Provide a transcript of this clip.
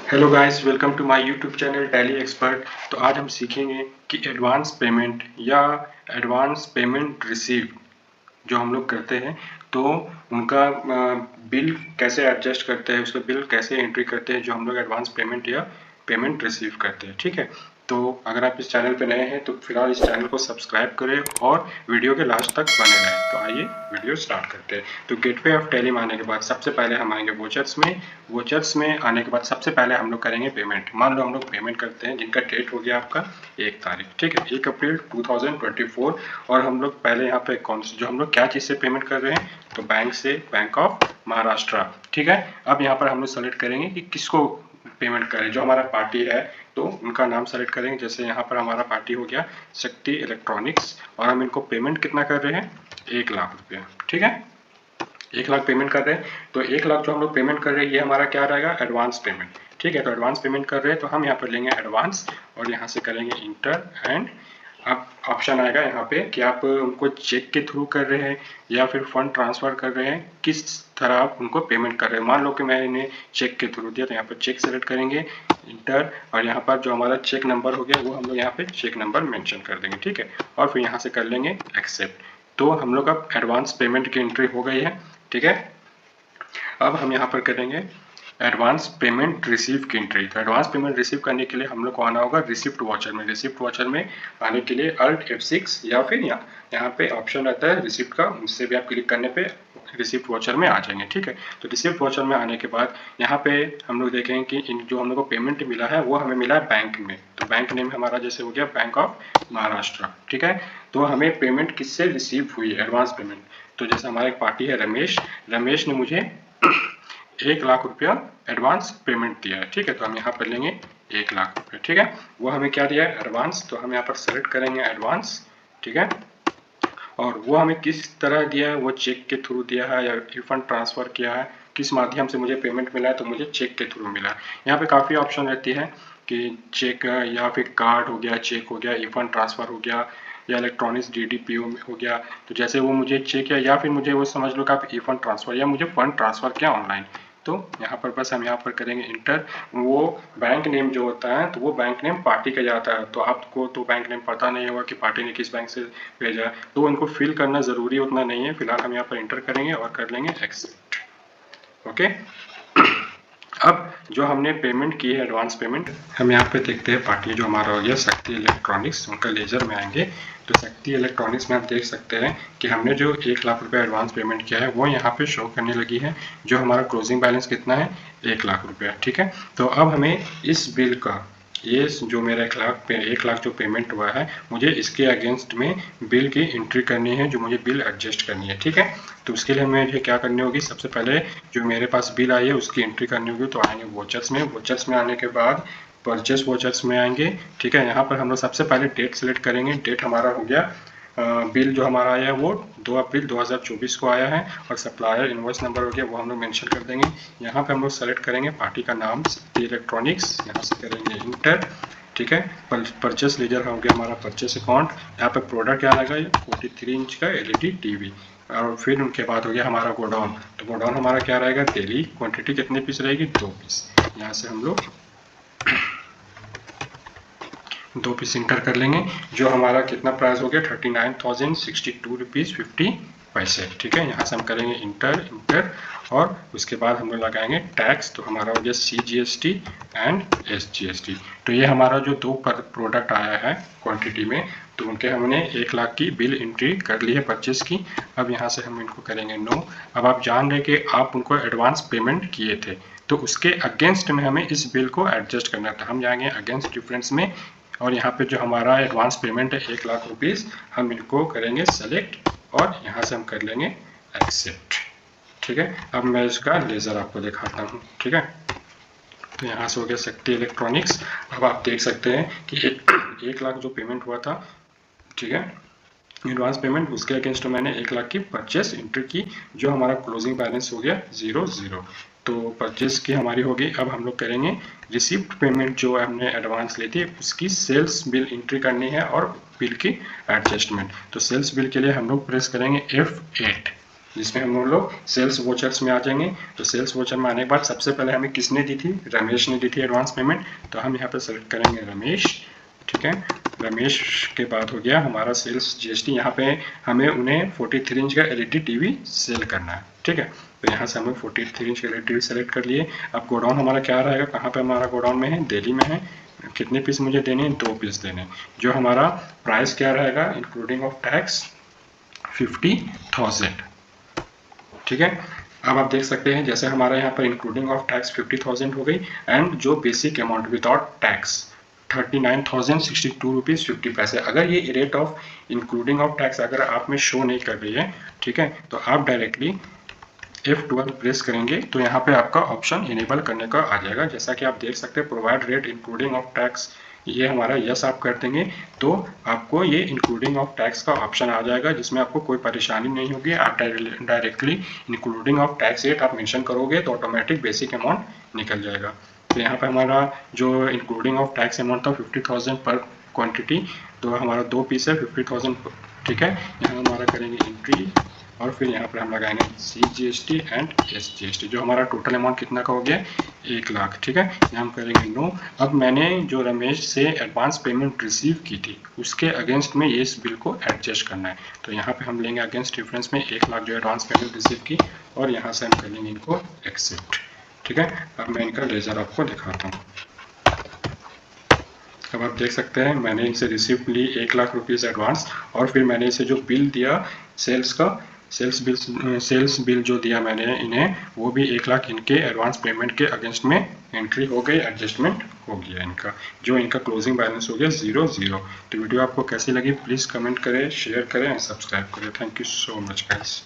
Hello guys, welcome to my YouTube channel Tally Expert. तो आज हम सीखेंगे कि एडवांस पेमेंट या एडवांस पेमेंट रिसीव जो हम लोग करते हैं तो उनका बिल कैसे एडजस्ट करते हैं, उसका बिल कैसे एंट्री करते हैं जो हम लोग एडवांस पेमेंट या पेमेंट रिसीव करते हैं। ठीक है, तो अगर आप इस चैनल पे नए हैं तो फिलहाल इस चैनल को सब्सक्राइब करें और वीडियो के लास्ट तक बने रहें। तो आइए वीडियो स्टार्ट करते हैं। तो गेटवे ऑफ टेली में आने के बाद सबसे पहले हम आएंगे वोचर्स में आने के बाद सबसे पहले हम लोग करेंगे पेमेंट। मान लो हम लोग पेमेंट करते हैं जिनका डेट हो गया आपका 1 तारीख, ठीक है, 1 अप्रैल 2024। और हम लोग पहले यहाँ पे कौन जो हम लोग क्या चीज़ से पेमेंट कर रहे हैं, तो बैंक से, बैंक ऑफ महाराष्ट्र। ठीक है, अब यहाँ पर हम लोग सेलेक्ट करेंगे कि किसको पेमेंट करें। जो हमारा पार्टी है तो उनका नाम सेलेक्ट करेंगे। जैसे यहाँ पर हमारा पार्टी हो गया शक्ति इलेक्ट्रॉनिक्स और हम इनको पेमेंट कितना कर रहे हैं, 1 लाख रुपया। ठीक है, 1 लाख पेमेंट कर रहे हैं। तो 1 लाख जो हम लोग पेमेंट कर रहे हैं ये हमारा क्या रहेगा, एडवांस पेमेंट। ठीक है, तो एडवांस पेमेंट कर रहे हैं तो हम यहाँ पर लेंगे एडवांस और यहाँ से करेंगे इंटर एंड अब ऑप्शन आएगा यहाँ पे कि आप उनको चेक के थ्रू कर रहे हैं या फिर फंड ट्रांसफर कर रहे हैं, किस तरह आप उनको पेमेंट कर रहे हैं। मान लो कि मैं इन्हें चेक के थ्रू दिया तो यहाँ पर चेक सेलेक्ट करेंगे, इंटर, और यहाँ पर जो हमारा चेक नंबर हो गया वो हम लोग यहाँ पे चेक नंबर मेंशन कर देंगे। ठीक है, और फिर यहाँ से कर लेंगे एक्सेप्ट। तो हम लोग अब एडवांस पेमेंट की एंट्री हो गई है। ठीक है, अब हम यहाँ पर करेंगे एडवांस पेमेंट रिसीव की एंट्री। तो एडवांस पेमेंट रिसीव करने के लिए हम लोग को आना होगा रिसिप्ट वॉचर में। रिसिप्ट वॉचर में आने के लिए अल्ट F6 या फिर यहाँ पे ऑप्शन रहता है रिसिप्ट का, उससे भी आप क्लिक करने पे रिसिप्ट वॉचर में आ जाएंगे। ठीक है, तो रिसिप्ट वॉचर में आने के बाद यहाँ पे हम लोग देखेंगे कि जो हम लोग को पेमेंट मिला है वो हमें मिला है बैंक में। तो बैंक नेम हमारा जैसे हो गया बैंक ऑफ महाराष्ट्र। ठीक है, तो हमें पेमेंट किससे रिसीव हुई, एडवांस पेमेंट। तो जैसे हमारा एक पार्टी है रमेश ने मुझे 1 लाख रुपया एडवांस पेमेंट दिया है। ठीक है, तो हम यहाँ पर लेंगे 1 लाख रुपया। ठीक है, वो हमें क्या दिया है, एडवांस। तो हम यहाँ पर सेलेक्ट करेंगे एडवांस। ठीक है, और वो हमें किस तरह दिया है, वो चेक के थ्रू दिया है या रिफंड ट्रांसफर किया है, किस माध्यम से मुझे पेमेंट मिला है, तो मुझे चेक के थ्रू मिला है। यहाँ पे काफ़ी ऑप्शन रहती है कि चेक या फिर कार्ड हो गया, चेक हो गया, रिफंड ट्रांसफर हो गया या इलेक्ट्रॉनिक्स DDPO हो गया। तो जैसे वो मुझे चेक या फिर मुझे वो समझ लो कि आप रिफंड ट्रांसफर या मुझे फंड ट्रांसफर किया ऑनलाइन। तो यहाँ पर बस हम यहाँ पर करेंगे इंटर। वो बैंक नेम जो होता है तो वो बैंक नेम पार्टी का जाता है, तो आपको तो बैंक नेम पता नहीं होगा कि पार्टी ने किस बैंक से भेजा है, तो उनको फिल करना ज़रूरी उतना नहीं है। फिलहाल हम यहाँ पर इंटर करेंगे और कर लेंगे एक्सेप्ट। ओके, अब जो हमने पेमेंट की है एडवांस पेमेंट, हम यहाँ पे देखते हैं पार्टी जो हमारा हो गया शक्ति इलेक्ट्रॉनिक्स, उनका लेजर में आएंगे। तो शक्ति इलेक्ट्रॉनिक्स में आप देख सकते हैं कि हमने जो 1 लाख रुपये एडवांस पेमेंट किया है वो यहाँ पे शो करने लगी है। जो हमारा क्लोजिंग बैलेंस कितना है, 1 लाख रुपया। ठीक है, तो अब हमें इस बिल का, ये जो मेरा 1 लाख जो पेमेंट हुआ है, मुझे इसके अगेंस्ट में बिल की एंट्री करनी है, जो मुझे बिल एडजस्ट करनी है। ठीक है, तो उसके लिए मुझे क्या करनी होगी, सबसे पहले जो मेरे पास बिल आई है उसकी एंट्री करनी होगी। तो आएंगे वोचर्स में, वोचर्स में आने के बाद परचेस वोचर्स में आएंगे। ठीक है, यहाँ पर हम लोग सबसे पहले डेट सेलेक्ट करेंगे। डेट हमारा हो गया, बिल जो हमारा आया है वो 2 अप्रैल 2024 को आया है और सप्लायर इनवॉइस नंबर हो गया वो हम लोग मेंशन कर देंगे। यहाँ पे हम लोग सेलेक्ट करेंगे पार्टी का नाम शक्ति इलेक्ट्रॉनिक्स, यहाँ से करेंगे इंटर। ठीक है, परचेस लेजर हो गया हमारा परचेस अकाउंट। यहाँ पे प्रोडक्ट क्या लगा, 43 इंच का LED TV। और फिर उनके बाद हो गया हमारा गोडाउन। तो गोडाउन हमारा क्या रहेगा, डेली क्वांटिटी कितने पीस रहेगी, 2 पीस। यहाँ से हम लोग 2 पीस इंटर कर लेंगे। जो हमारा कितना प्राइस हो गया, 39,062 रुपीज़ 50 पैसे। ठीक है, यहाँ से हम करेंगे इंटर और उसके बाद हम लोग लगाएंगे टैक्स। तो हमारा हो गया CGST एंड SGST। तो ये हमारा जो 2 प्रोडक्ट आया है क्वांटिटी में, तो उनके हमने 1 लाख की बिल एंट्री कर ली है परचेस की। अब यहाँ से हम इनको करेंगे नो। अब आप जान रहे कि आप उनको एडवांस पेमेंट किए थे तो उसके अगेंस्ट में हमें इस बिल को एडजस्ट करना था। हम जाएंगे अगेंस्ट डिफरेंस में और यहाँ पे जो हमारा एडवांस पेमेंट है 1 लाख रुपीज़, हम इनको करेंगे सेलेक्ट और यहाँ से हम कर लेंगे एक्सेप्ट। ठीक है, अब मैं इसका लेज़र आपको दिखाता हूँ। ठीक है, तो यहाँ से हो गया शक्ति इलेक्ट्रॉनिक्स। अब आप देख सकते हैं कि 1 लाख जो पेमेंट हुआ था, ठीक है, एडवांस पेमेंट, उसके अगेंस्ट मैंने 1 लाख की परचेस एंट्री की। जो हमारा क्लोजिंग बैलेंस हो गया 0 तो परचेस की हमारी होगी। अब हम लोग करेंगे रिसिप्ट पेमेंट, जो हमने एडवांस ली थी उसकी सेल्स बिल एंट्री करनी है और बिल की एडजस्टमेंट। तो सेल्स बिल के लिए हम लोग प्रेस करेंगे F8। जिसमें हम लोग सेल्स वोचर्स में आ जाएंगे। तो सेल्स वोचर में आने के बाद सबसे पहले हमें किसने दी थी, रमेश ने दी थी एडवांस पेमेंट। तो हम यहाँ पे सेलेक्ट करेंगे रमेश, ठीक है। रमेश के बाद हो गया हमारा सेल्स जीएसटी। यहाँ पे हमें उन्हें 43 इंच का एलईडी टीवी सेल करना है, ठीक है। तो यहाँ से हम 43 इंच का एलईडी टीवी सेलेक्ट कर लिए। अब गोडाउन हमारा क्या रहेगा, कहाँ पे हमारा गोडाउन में है, दिल्ली में है। कितने पीस मुझे देने हैं, 2 पीस देने। जो हमारा प्राइस क्या रहेगा इंक्लूडिंग ऑफ टैक्स 50,000, ठीक है। अब आप देख सकते हैं जैसे हमारा यहाँ पर इंक्लूडिंग ऑफ टैक्स 50,000 हो गई, एंड जो basic amount without tax 39,062 rupees 50 पैसे। अगर ये rate of including of tax अगर आप में शो नहीं कर रही है, ठीक है, तो आप डायरेक्टली F12 प्रेस करेंगे तो यहाँ पे आपका ऑप्शन इनेबल करने का आ जाएगा। जैसा कि आप देख सकते हैं provide rate including of tax, ये हमारा यस आप कर देंगे तो आपको ये इंक्लूडिंग ऑफ टैक्स का ऑप्शन आ जाएगा, जिसमें आपको कोई परेशानी नहीं होगी। आप directly including of tax rate आप मेंशन करोगे तो ऑटोमेटिक बेसिक अमाउंट निकल जाएगा। तो यहाँ पे हमारा जो इंक्लूडिंग ऑफ टैक्स अमाउंट था 50,000 पर क्वांटिटी, तो हमारा 2 पीस है 50,000, ठीक है। यहाँ हमारा करेंगे एंट्री और फिर यहाँ पर हम लगाएंगे CGST एंड SGST। जो हमारा टोटल अमाउंट कितना का हो गया, 1 लाख, ठीक है। यहाँ हम करेंगे नो। अब मैंने जो रमेश से एडवांस पेमेंट रिसीव की थी उसके अगेंस्ट में ये इस बिल को एडजस्ट करना है। तो यहाँ पे हम लेंगे अगेंस्ट डिफरेंस में 1 लाख जो एडवांस पेमेंट रिसीव की, और यहाँ से हम करेंगे इनको एक्सेप्ट, ठीक है। अब मैं इनका लेजर आपको दिखाता हूँ। अब आप देख सकते हैं मैंने इनसे रिसीव ली 1 लाख रुपीज़ एडवांस, और फिर मैंने इसे जो बिल दिया सेल्स का, सेल्स बिल जो दिया मैंने इन्हें, वो भी 1 लाख इनके एडवांस पेमेंट के अगेंस्ट में एंट्री हो गई, एडजस्टमेंट हो गया इनका, जो इनका क्लोजिंग बैलेंस हो गया 0 0। तो वीडियो आपको कैसी लगी प्लीज़ कमेंट करें, शेयर करें एंड सब्सक्राइब करें। Thank you so much guys.